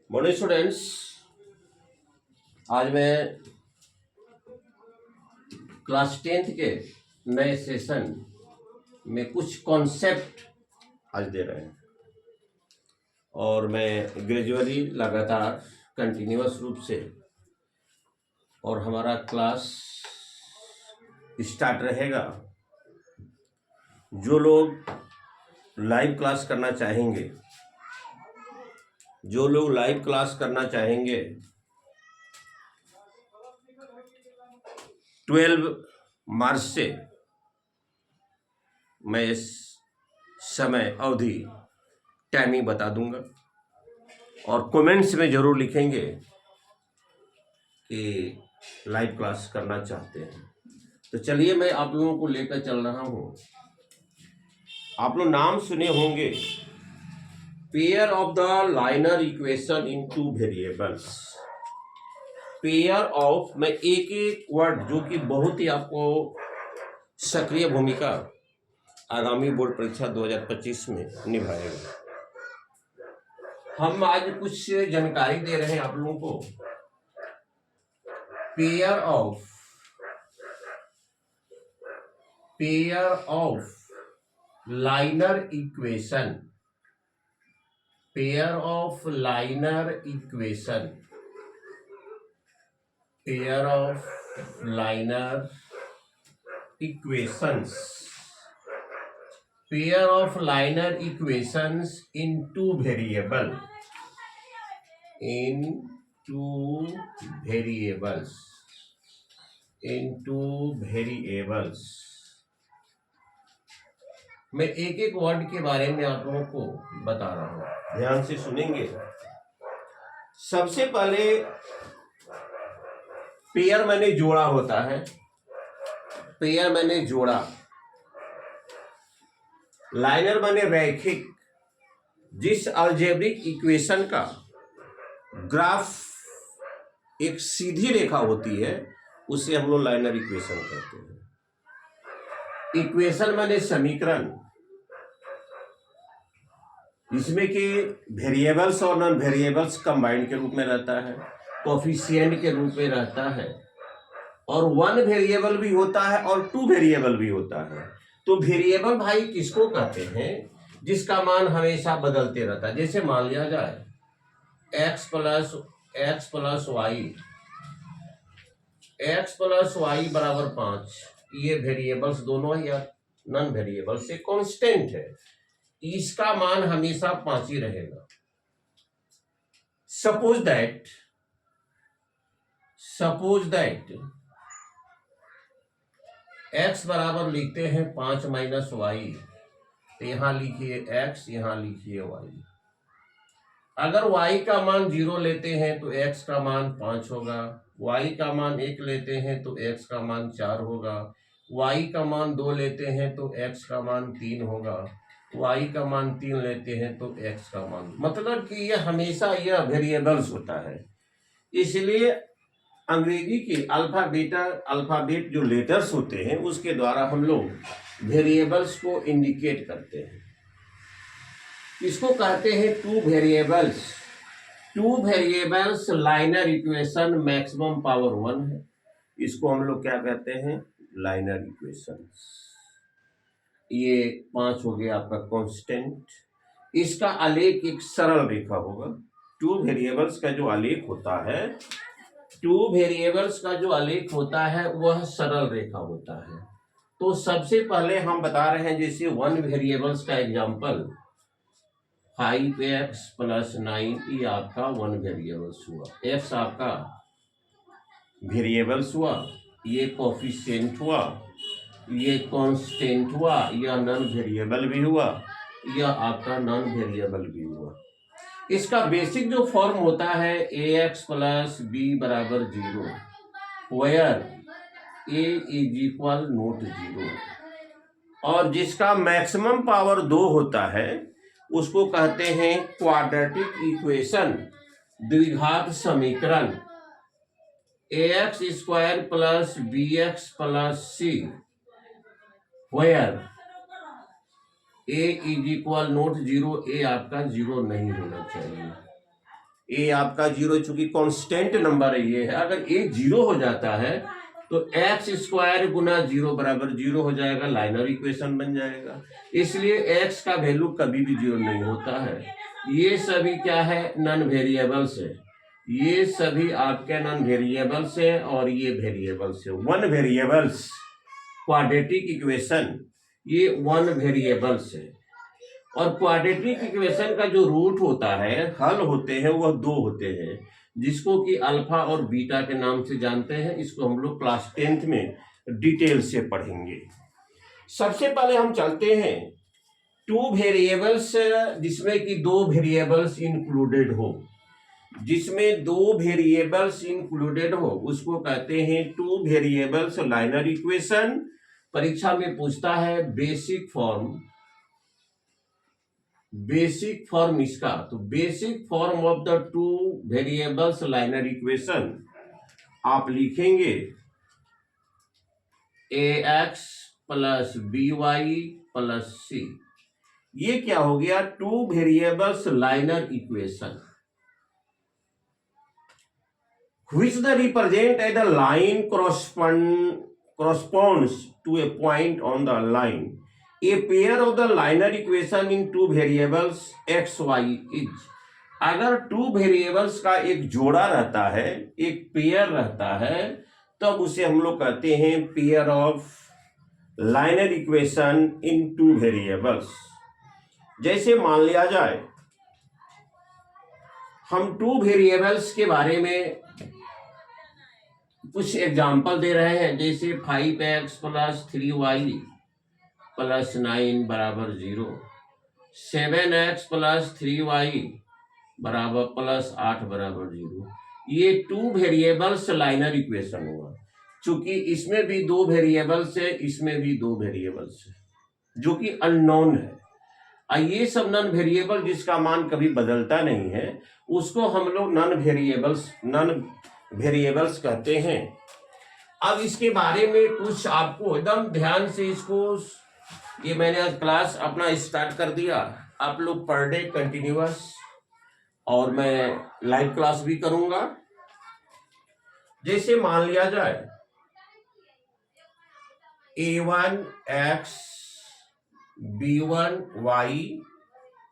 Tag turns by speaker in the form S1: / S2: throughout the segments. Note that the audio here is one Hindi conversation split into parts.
S1: मॉर्निंग स्टूडेंट्स, आज मैं क्लास 10th के नए सेशन में कुछ कॉन्सेप्ट आज दे रहे हैं और मैं ग्रेजुअली लगातार कंटिन्यूअस रूप से और हमारा क्लास स्टार्ट रहेगा। जो लोग लाइव क्लास करना चाहेंगे, 12 मार्च से मैं इस समय अवधि टाइमिंग बता दूंगा और कमेंट्स में जरूर लिखेंगे कि लाइव क्लास करना चाहते हैं। तो चलिए मैं आप लोगों को लेकर चल रहा हूं। आप लोग नाम सुने होंगे, pair of the liner equation in two variables. Pair of, मैं एक एक वर्ड जो कि बहुत ही आपको सक्रिय भूमिका आगामी बोर्ड परीक्षा 2025 में निभाएगा। हम आज कुछ जानकारी दे रहे हैं आप लोगों को। Pair of liner equation, pair of liner equation, pair of liner equations, pair of linear equations in two variables, मैं एक एक वर्ड के बारे में आप लोगों को बता रहा हूं, ध्यान से सुनेंगे। सबसे पहले पेयर मैंने जोड़ा होता है, पेयर मैंने जोड़ा। लाइनर मैंने रैखिक, जिस अलजेब्रिक इक्वेशन का ग्राफ एक सीधी रेखा होती है उसे हम लोग लाइनर इक्वेशन कहते हैं। इक्वेशन मैंने समीकरण, जिसमें कि वेरिएबल्स और नॉन वेरिएबल्स कंबाइंड के रूप में रहता है, कोफिशिएंट के रूप में रहता है, और वन वेरिएबल भी होता है और टू वेरिएबल भी होता है। तो वेरिएबल भाई किसको कहते हैं? जिसका मान हमेशा बदलते रहता है। जैसे मान लिया जाए x प्लस वाई बराबर 5, ये वेरिएबल्स दोनों या नॉन वेरिएबल से कांस्टेंट है, इसका मान हमेशा 5 ही रहेगा। सपोज दैट x बराबर लिखते हैं 5 माइनस वाई, तो यहां लिखिए x, यहां लिखिए y। अगर y का मान 0 लेते हैं तो x का मान 5 होगा, y का मान 1 लेते हैं तो x का मान 4 होगा, y का मान 2 लेते हैं तो x का मान 3 होगा, y का मान 3 लेते हैं तो x का मान, मतलब कि यह हमेशा यह वेरिएबल्स होता है। इसलिए अंग्रेजी के अल्फाबेट जो लेटर्स होते हैं उसके द्वारा हम लोग वेरिएबल्स को इंडिकेट करते हैं। इसको कहते हैं two variables liner equation maximum power 1 है। इसको हम लोग क्या कहते हैं? Liner equation. ये 5 हो गया आपका कांस्टेंट। इसका आलेख एक सरल रेखा होगा। टू वेरिएबल्स का जो आलेख होता है वह सरल रेखा होता है। तो सबसे पहले हम बता रहे हैं, जैसे वन वेरिएबल्स का एग्जांपल 5x + 9, ये आपका वन वेरिएबल्स हुआ। x आपका वेरिएबल्स हुआ, ये कोफिशिएंट हुआ, ये कांस्टेंट हुआ, यह नॉन वेरिएबल भी हुआ, यह आपका नॉन वेरिएबल भी हुआ। इसका बेसिक जो फॉर्म होता है ax + b = 0, वेयर a = 0, और जिसका मैक्सिमम पावर 2 होता है उसको कहते हैं क्वाड्रेटिक इक्वेशन, द्विघात समीकरण। ax² + bx + c, where a = 0, a आपका 0 नहीं होना चाहिए। ए आपका 0, चूंकि कांस्टेंट नंबर है ये है, अगर ए 0 हो जाता है तो एक्स स्क्वायर गुना 0 बराबर 0 हो जाएगा, लाइनर इक्वेशन बन जाएगा। इसलिए एक्स का वैल्यू कभी भी 0 नहीं होता है। ये सभी क्या है, नॉन वेरिएबल्स है, ये सभी आपके नॉन वेरिएबल्स है और ये वेरिएबल्स है। वन वेरिएबल्स क्वाड्रेटिक इक्वेशन, ये वन वेरिएबल्स है। और क्वाड्रेटिक इक्वेशन का जो रूट होता है, हल होते हैं, वह 2 होते हैं, जिसको कि अल्फा और बीटा के नाम से जानते हैं। इसको हम लोग क्लास 10th में डिटेल से पढ़ेंगे। सबसे पहले हम चलते हैं टू वेरिएबल्स, जिसमें कि 2 वेरिएबल्स इंक्लूडेड हो, जिसमें 2 वेरिएबल्स इंक्लूडेड हो उसको कहते हैं टू वेरिएबल्स लाइनर इक्वेशन। परीक्षा में पूछता है बेसिक फॉर्म इसका, तो basic form of the two variables liner equation आप लिखेंगे ax plus by plus c। ये क्या हो गया, two variables liner equation which the represent as the line corresponds to a point on the line. A pair of the linear equation in two variables x y is, अगर टू वेरिएबल्स का एक जोड़ा रहता है, एक पेयर रहता है, तब उसे हम लोग कहते हैं pair of liner equation in two variables. जैसे मान लिया जाए हम टू वेरिएबल्स के बारे में कुछ एग्जाम्पल दे रहे हैं, जैसे 5x प्लस 3y प्लस 9 बराबर 0, 7x प्लस 3y बराबर प्लस 8 बराबर 0। ये टू वेरिएबल्स लाइनर इक्वेशन हुआ। चूंकि इसमें भी 2 वेरिएबल्स है, इसमें भी 2 वेरिएबल्स है, जो कि अननोन है। ये सब नॉन वेरिएबल जिसका मान कभी बदलता नहीं है, उसको हम लोग नॉन वेरिएबल्स कहते हैं। अब इसके बारे में कुछ आपको एकदम ध्यान से इसको, ये मैंने आज क्लास अपना स्टार्ट कर दिया, आप लोग पर डे कंटिन्यूअस, और मैं लाइव क्लास भी करूंगा। जैसे मान लिया जाए a1x b1y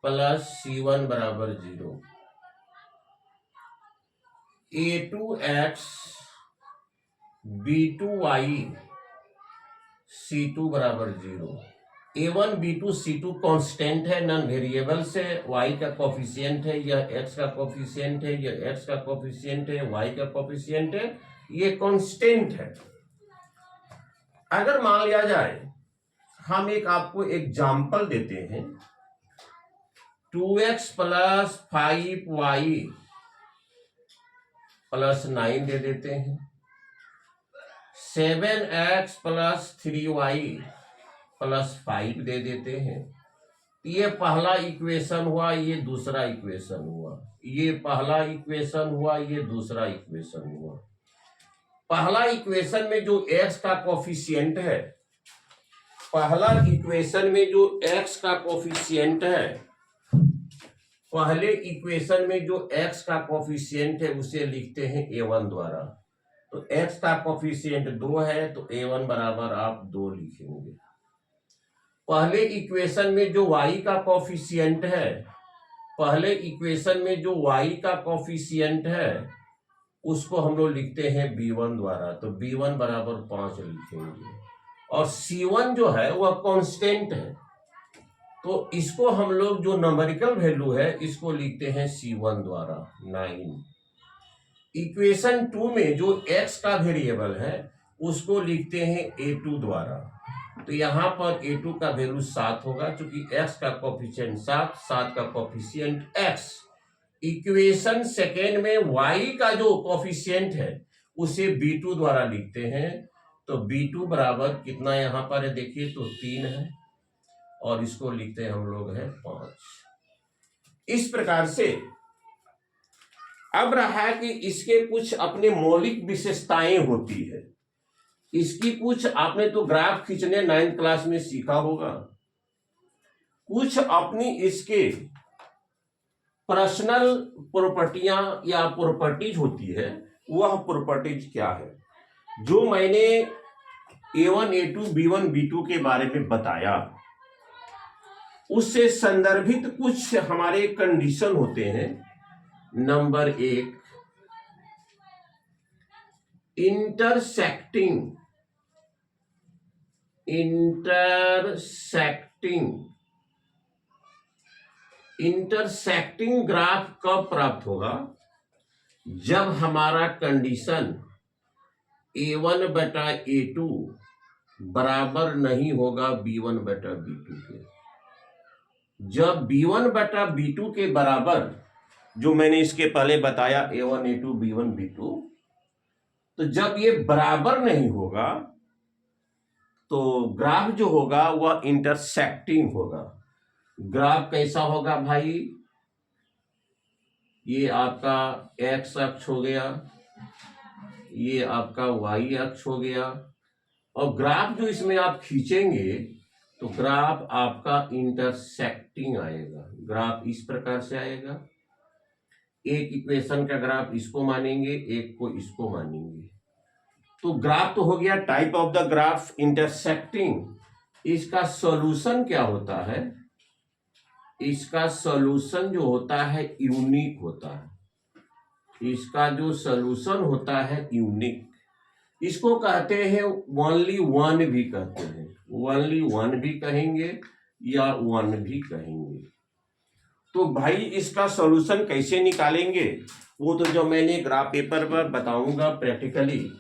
S1: प्लस c1 बराबर 0, a2x b2y c2 बराबर 0। a1 b2 c2 कांस्टेंट है, नॉन वेरिएबल्स है, y का कोफिशिएंट है, यह x का कोफिशिएंट है, यह x का कोफिशिएंट है, y का कोफिशिएंट है, ये कांस्टेंट है। अगर मान लिया जाए हम एक आपको एग्जाम्पल देते हैं, 2x प्लस 5y प्लस 9 दे देते हैं, 7x प्लस 3y प्लस 5 दे देते हैं। ये पहला इक्वेशन हुआ, ये दूसरा इक्वेशन हुआ, ये पहला इक्वेशन हुआ, ये दूसरा इक्वेशन हुआ। पहला इक्वेशन में जो x का कोफिशिएंट है, पहला इक्वेशन में जो x का कोफिशिएंट है, पहले इक्वेशन में जो x का कोफिशिएंट है उसे लिखते हैं a1 द्वारा। तो x का कोफिशिएंट 2 है, तो a1 बराबर आप 2 लिखेंगे। पहले इक्वेशन में जो y का कोफिशिएंट है, पहले इक्वेशन में जो y का कोफिशिएंट है उसको हम लोग लिखते हैं b1 द्वारा, तो b1 बराबर 5 लिखेंगे। और c1 जो है वह कांस्टेंट है, तो इसको हम लोग जो नंबरिकल वैल्यू है इसको लिखते हैं c1 द्वारा 9। इक्वेशन 2 में जो x का वेरिएबल है उसको लिखते हैं a2 द्वारा, तो यहाँ पर a2 का वैल्यू 7 होगा, क्योंकि x का कोफिशिएंट 7 का कोफिशिएंट x। इक्वेशन सेकेंड में y का जो कोफिशिएंट है उसे b2 द्वारा लिखते हैं, तो b2 बराबर कितना यहाँ पर है देखिए, तो 3 है, और इसको लिखते हैं हम लोग है 5। इस प्रकार से अब रहा कि इसके कुछ अपने मौलिक विशेषताएं होती है। इसकी कुछ आपने तो ग्राफ खींचने 9th क्लास में सीखा होगा, कुछ अपनी इसके पर्सनल प्रॉपर्टियां या प्रॉपर्टीज होती है, वह प्रॉपर्टीज क्या है जो मैंने A1 A2 B1 B2 के बारे में बताया, उससे संदर्भित कुछ हमारे कंडीशन होते हैं। नंबर 1, इंटरसेक्टिंग ग्राफ कब प्राप्त होगा? जब हमारा कंडीशन A1 बटा A2 बराबर नहीं होगा B1 बटा B2 के। जब B1 बटा B2 के बराबर, जो मैंने इसके पहले बताया A1 A2 B1 B2, तो जब ये बराबर नहीं होगा तो ग्राफ जो होगा वह इंटरसेक्टिंग होगा। ग्राफ कैसा होगा भाई? ये आपका एक्स अक्ष हो गया, ये आपका वाई अक्ष हो गया, और ग्राफ जो इसमें आप खींचेंगे तो ग्राफ आपका इंटरसेक्टिंग आएगा। ग्राफ इस प्रकार से आएगा। एक इक्वेशन का ग्राफ इसको मानेंगे, एक को इसको मानेंगे, तो ग्राफ तो हो गया। Type of the graph intersecting. इसका सॉल्यूशन क्या होता है? इसका सॉल्यूशन जो होता है यूनिक होता है। इसका जो सॉल्यूशन होता है यूनिक, इसको कहते हैं ओनली वन भी कहते हैं। ओनली वन भी कहेंगे या वन भी कहेंगे। तो भाई इसका सॉल्यूशन कैसे निकालेंगे वो तो जो मैंने ग्राफ पेपर पर बताऊंगा प्रैक्टिकली।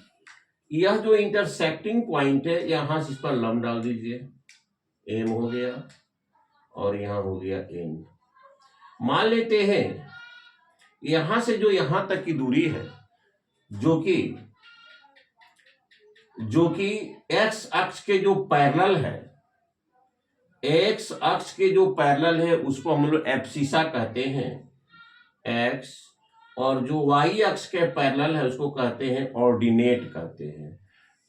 S1: यह जो इंटरसेक्टिंग पॉइंट है, यहां से इस पर लंब डाल दीजिए, एम हो गया और यहां हो गया एन। मान लेते हैं यहां से जो यहां तक की दूरी है, जो कि एक्स अक्ष के जो पैरेलल है, एक्स अक्ष के जो पैरेलल है उसको हम लोग एब्सिसा कहते हैं, एक्स, और जो वाई अक्ष के पैरेलल है उसको कहते हैं ऑर्डिनेट कहते हैं।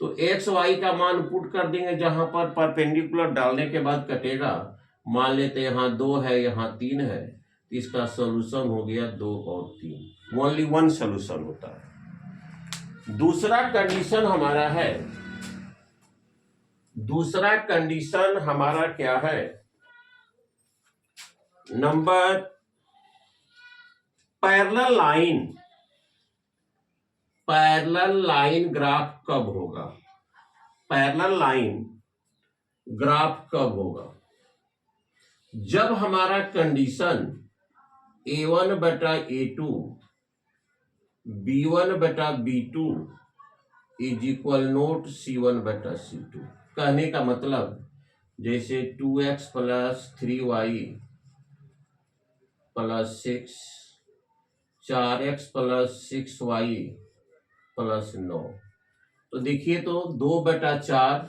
S1: तो एक्स वाई का मान पुट कर देंगे, जहां पर परपेंडिकुलर डालने के बाद कटेगा। मान लेते हैं यहाँ 2 है, यहाँ 3 है, तो इसका सॉल्यूशन हो गया 2 और 3। ओनली वन सॉल्यूशन होता है। दूसरा कंडीशन हमारा क्या है? नंबर पैरेलल लाइन ग्राफ कब होगा? पैरेलल लाइन ग्राफ कब होगा? जब हमारा कंडीशन A1 बटा A2 B1 बटा B2 is equal note C1 बटा C2। कहने का मतलब जैसे 2x plus 3y plus 6, 4x plus 6y plus 9। तो देखिए, तो 2 बटा 4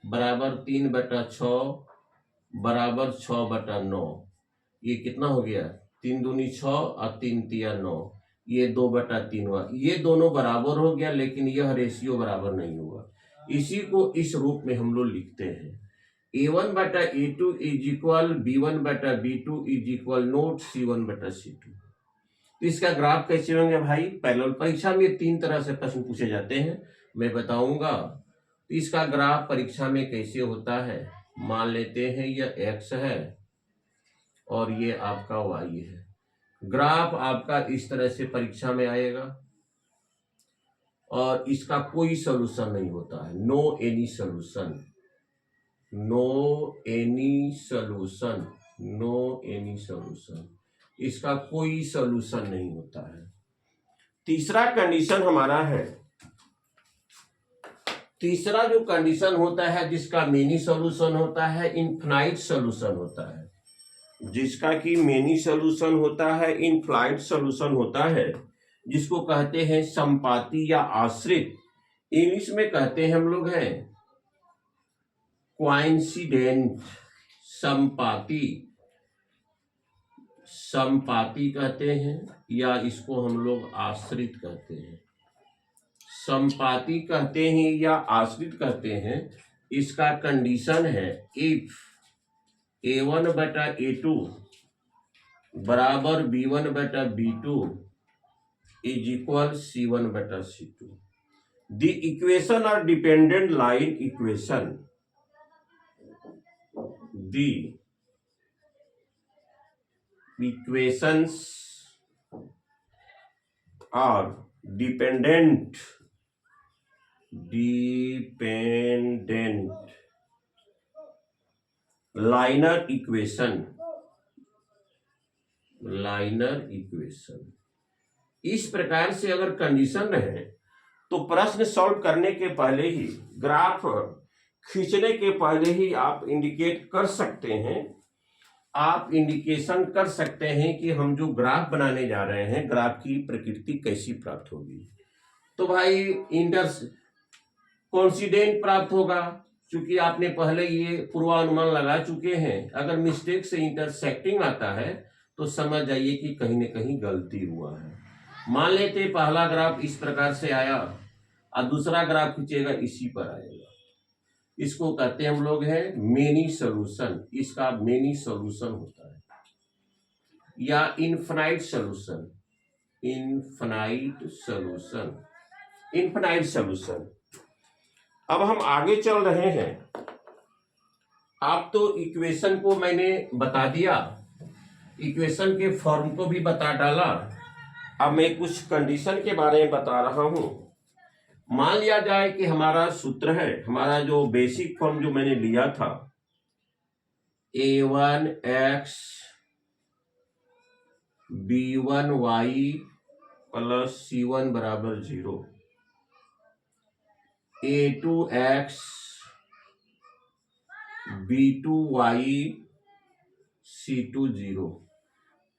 S1: बराबर 3 बटा 6 बराबर 6 बटा 9। ये कितना हो गया? 3 दूनी 6 और 3 तिया 9। ये 2 बटा 3 हुआ। ये दोनों बराबर हो गया, लेकिन यह रेशियो बराबर नहीं हुआ। इसी को इस रूप में हम लोग लिखते हैं, A1 बटा A2 इज इक्वल B1 बटा B2 is equal note C1 बटा C2। तो इसका ग्राफ कैसे होंगे भाई? पैरेलल परीक्षा में 3 तरह से प्रश्न पूछे जाते हैं, मैं बताऊंगा। तो इसका ग्राफ परीक्षा में कैसे होता है? मान लेते हैं यह x है और ये आपका y है। ग्राफ आपका इस तरह से परीक्षा में आएगा और इसका कोई सॉल्यूशन नहीं होता है। नो एनी सॉल्यूशन, इसका कोई सॉल्यूशन नहीं होता है। तीसरा कंडीशन हमारा है, तीसरा जो कंडीशन होता है जिसका मेनी सॉल्यूशन होता है, इनफाइनाइट सॉल्यूशन होता है। जिसका कि मेनी सॉल्यूशन होता है, इनफाइनाइट सॉल्यूशन होता है, जिसको कहते हैं संपाती या आश्रित। इंग्लिश में कहते हैं हम लोग हैं कोइंसिडेंट। संपाती कहते हैं या इसको हम लोग आश्रित कहते हैं। संपाती कहते हैं या आश्रित कहते हैं। इसका कंडीशन है इफ A1 बटा A2 बराबर B1/B2 is equal C1/C2। The equation are dependent line equation. The equations are dependent linear equation. इस प्रकार से अगर कंडीशन रहे तो प्रश्न सॉल्व करने के पहले ही, ग्राफ खींचने के पहले ही आप इंडिकेट कर सकते हैं, आप इंडिकेशन कर सकते हैं कि हम जो ग्राफ बनाने जा रहे हैं ग्राफ की प्रकृति कैसी प्राप्त होगी। तो भाई इंटर्स कोइंसिडेंट प्राप्त होगा, क्योंकि आपने पहले ये पूर्वानुमान लगा चुके हैं। अगर मिस्टेक से इंटरसेक्टिंग आता है तो समझ जाइए कि कहीं ना कहीं गलती हुआ है। मान लेते पहला ग्राफ इस प्रकार से आया और दूसरा ग्राफ खींचेगा इसी पर आएगा, इसको कहते हैं हम लोग है मेनी सॉल्यूशन। इसका मेनी सॉल्यूशन होता है या इनफाइनाइट सॉल्यूशन। अब हम आगे चल रहे हैं। आप तो इक्वेशन को मैंने बता दिया, इक्वेशन के फॉर्म को भी बता डाला। अब मैं कुछ कंडीशन के बारे में बता रहा हूं। मान लिया जाए कि हमारा सूत्र है, हमारा जो बेसिक फॉर्म जो मैंने लिया था, A1x B1y प्लस C1 बराबर 0, A2x B2y C2 0,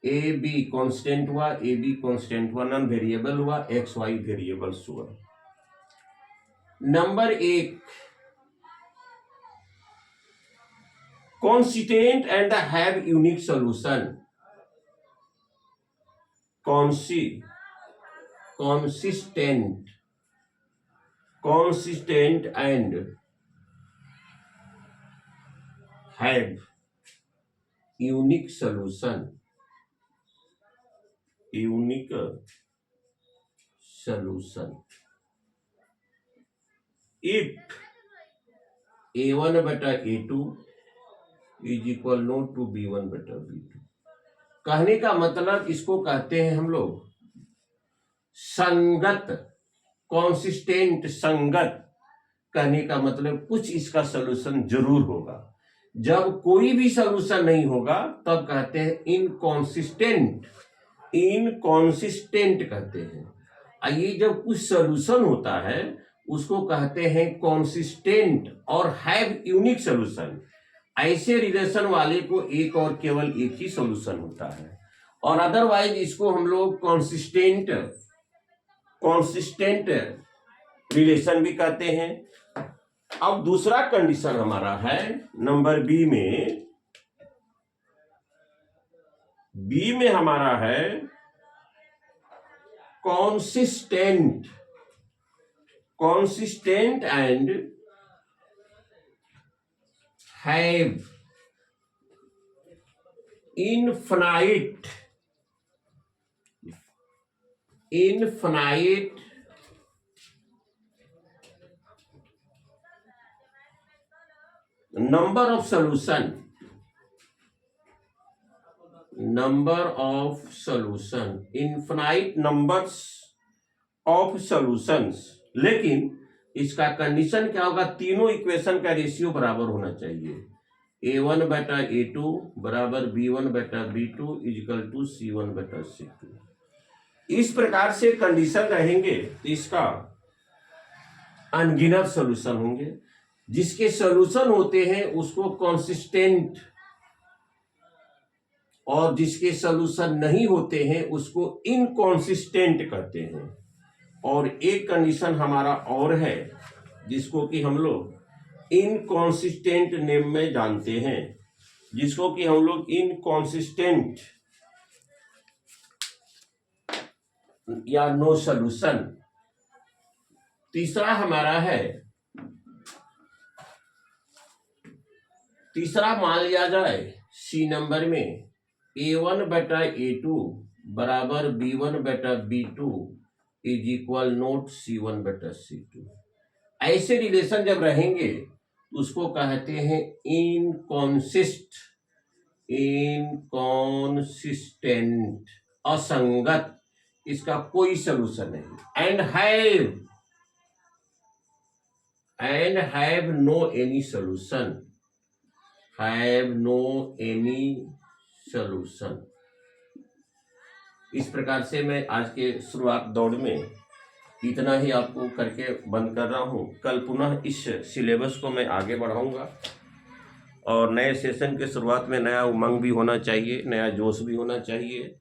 S1: A be constant हुआ, ए बी कांस्टेंट हुआ, नॉन वेरिएबल हुआ, एक्स वाई वेरिएबल्स हुआ। Number 1, consistent and have unique solution। consistent and have unique solution। if A1/A2 is equal not to B1/B2। कहने का मतलब इसको कहते हैं हम लोग संगत, कॉन्सिस्टेंट, संगत। कहने का मतलब कुछ इसका सलूशन जरूर होगा। जब कोई भी सलूशन नहीं होगा तब कहते हैं इनकॉन्सिस्टेंट कहते हैं। ये जब कुछ सलूशन होता है उसको कहते हैं कॉन्सिस्टेंट और हैव यूनिक सलूशन। ऐसे रिलेशन वाले को एक और केवल एक ही सॉल्यूशन होता है, और अदरवाइज इसको हम लोग कॉन्सिस्टेंट रिलेशन भी कहते हैं। अब दूसरा कंडीशन हमारा है नंबर बी में हमारा है consistent and have infinite number of solution। infinite numbers of solutions। लेकिन इसका कंडीशन क्या होगा, तीनों इक्वेशन का रेशियो बराबर होना चाहिए। A1/A2 बराबर B1/B2 इक्वल टू C1/C2। इस प्रकार से कंडीशन रहेंगे तो इसका अनगिनत सॉल्यूशन होंगे। जिसके सॉल्यूशन होते हैं उसको कॉन्सिस्टेंट, और जिसके सॉल्यूशन नहीं होते हैं उसको इनकॉन्सिस्टेंट कहते हैं। और एक कंडीशन हमारा और है जिसको कि हम लोग इनकॉन्सिस्टेंट नेम में जानते हैं, जिसको कि हम लोग इनकॉन्सिस्टेंट या नो सॉल्यूशन। तीसरा हमारा है, तीसरा मान लिया जाए सी नंबर में A1/A2 बराबर B1/B2 is equal note C1/C2। ऐसे रिलेशन जब रहेंगे तो उसको कहते हैं इनकॉन्सिस्टेंट, असंगत, इसका कोई सलूशन नहीं। And have no any solution, have no any solution. इस प्रकार से मैं आज के शुरुआत दौड़ में इतना ही आपको करके बंद कर रहा हूँ। कल पुनः इस सिलेबस को मैं आगे बढ़ाऊंगा और नए सेशन के शुरुआत में नया उमंग भी होना चाहिए, नया जोश भी होना चाहिए।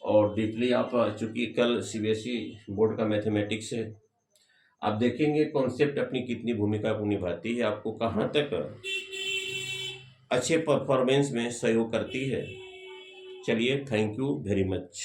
S1: और डीपली आप, चूँकि कल सीबीएसई बोर्ड का मैथमेटिक्स है, आप देखेंगे कॉन्सेप्ट अपनी कितनी भूमिका को निभाती है, आपको कहाँ तक अच्छे परफॉर्मेंस में सहयोग करती है। चलिए, थैंक यू वेरी मच।